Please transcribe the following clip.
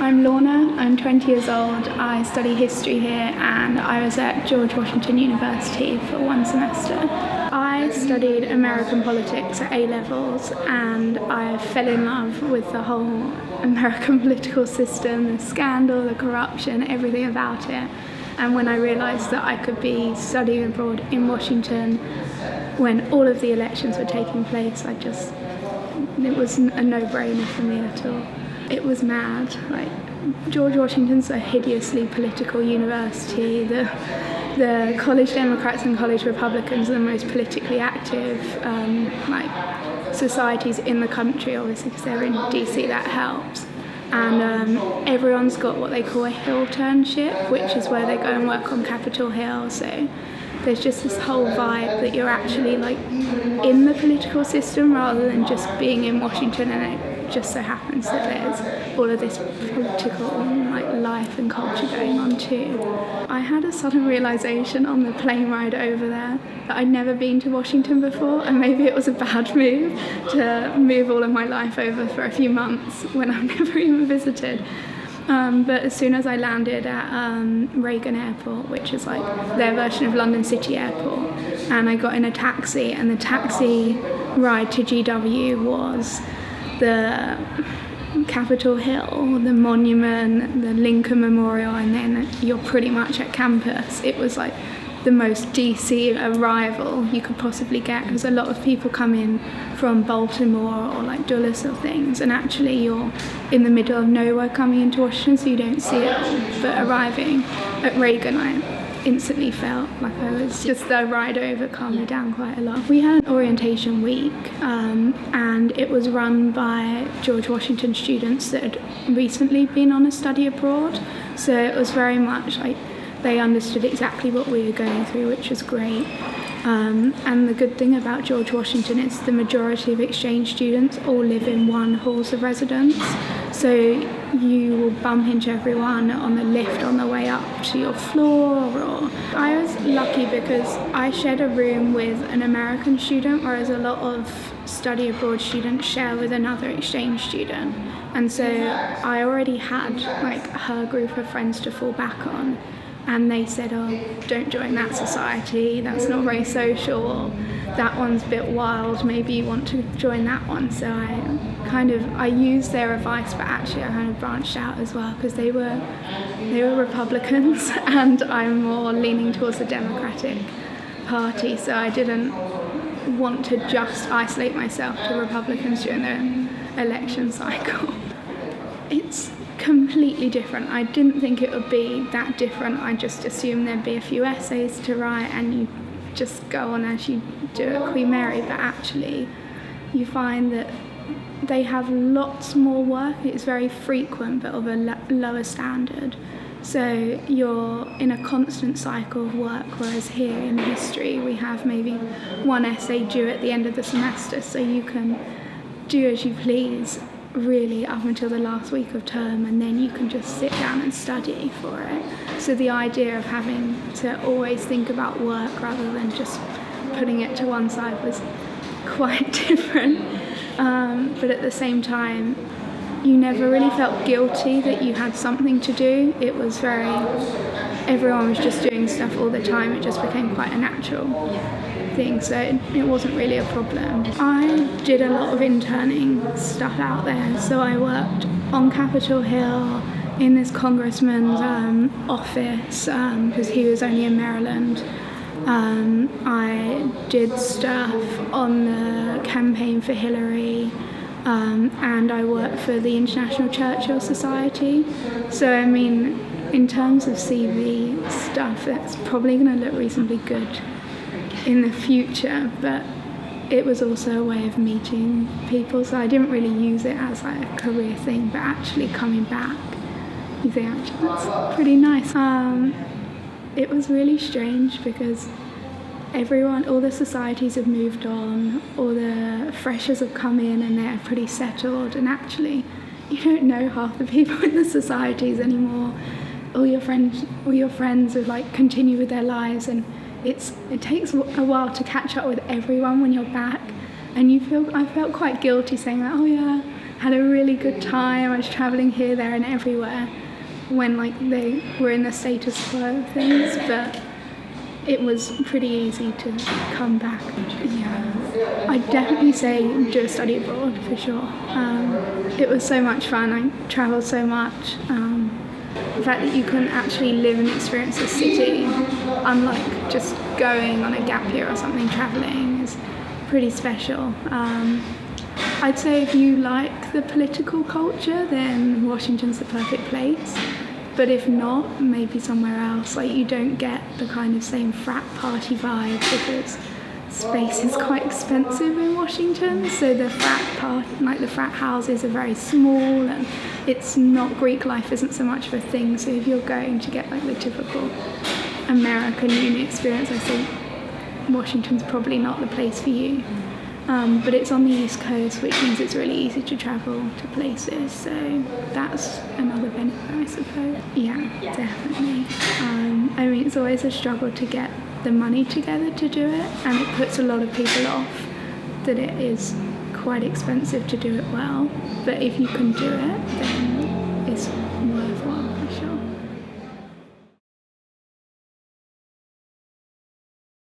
I'm Lorna, I'm 20 years old, I study history here and I was at George Washington University for one semester. I studied American politics at A-levels and I fell in love with the whole American political system, the scandal, the corruption, everything about it. And when I realised that I could be studying abroad in Washington when all of the elections were taking place, it was a no-brainer for me at all. It was mad. George Washington's a hideously political university. The college Democrats and college Republicans are the most politically active societies in the country, obviously, because they're in DC, that helps. And everyone's got what they call a hill turnship, which is where they go and work on Capitol Hill. So there's just this whole vibe that you're actually in the political system rather than just being in Washington, and it just so happens that there's all of this political life and culture going on too. I had a sudden realisation on the plane ride over there that I'd never been to Washington before, and maybe it was a bad move to move all of my life over for a few months when I've never even visited. But as soon as I landed at Reagan Airport, which is their version of London City Airport, and I got in a taxi, and the taxi ride to GW was the Capitol Hill, the monument, the Lincoln Memorial, and then you're pretty much at campus. It was the most DC arrival you could possibly get, because a lot of people come in from Baltimore or Dulles or things, and actually you're in the middle of nowhere coming into Washington, so you don't see it all. But arriving at Reagan, I instantly felt like I was just the ride over calmed me down quite a lot. We had an orientation week, and it was run by George Washington students that had recently been on a study abroad, so it was very much they understood exactly what we were going through, which was great. And the good thing about George Washington is the majority of exchange students all live in one halls of residence. So you will bump into everyone on the lift on the way up to your floor. Or I was lucky because I shared a room with an American student, whereas a lot of study abroad students share with another exchange student. And so I already had her group of friends to fall back on. And they said, oh, don't join that society, that's not very social, that one's a bit wild, maybe you want to join that one. So I used their advice, but actually I kind of branched out as well, because they were Republicans and I'm more leaning towards the Democratic Party, so I didn't want to just isolate myself to Republicans during the election cycle. It's completely different. I didn't think it would be that different. I just assumed there'd be a few essays to write and you just go on as you do at Queen Mary, but actually you find that they have lots more work. It's very frequent but of a lower standard. So you're in a constant cycle of work, whereas here in history we have maybe one essay due at the end of the semester, so you can do as you please really up until the last week of term, and then you can just sit down and study for it. So the idea of having to always think about work rather than just putting it to one side was quite different. But at the same time, you never really felt guilty that you had something to do. It was everyone was just doing stuff all the time. It just became quite a natural thing, so it wasn't really a problem. I did a lot of interning stuff out there, so I worked on Capitol Hill in this congressman's office because he was only in Maryland. I did stuff on the campaign for Hillary, and I worked for the International Churchill Society. So in terms of CV stuff, it's probably going to look reasonably good in the future, but it was also a way of meeting people, so I didn't really use it as a career thing, but actually coming back, you think actually that's pretty nice. It was really strange because all the societies have moved on, all the freshers have come in and they're pretty settled, and actually you don't know half the people in the societies anymore. All your friends have continue with their lives, and it takes a while to catch up with everyone when you're back, and I felt quite guilty saying that, oh yeah, had a really good time. I was travelling here, there and everywhere when like they were in the status quo of things, but it was pretty easy to come back. Yeah, I'd definitely say do a study abroad for sure. It was so much fun. I travelled so much. The fact that you can actually live and experience a city, unlike just going on a gap year or something, travelling is pretty special. I'd say if you like the political culture, then Washington's the perfect place. But if not, maybe somewhere else. Like, you don't get the kind of same frat party vibe because space is quite expensive in Washington. So the frat houses are very small, and it's not, Greek life isn't so much of a thing. So if you're going to get like the typical American uni experience, I think Washington's probably not the place for you. But it's on the East Coast, which means it's really easy to travel to places, so that's another benefit, I suppose. Yeah, definitely. I mean, it's always a struggle to get the money together to do it, and it puts a lot of people off that it is quite expensive to do it well. But if you can do it, then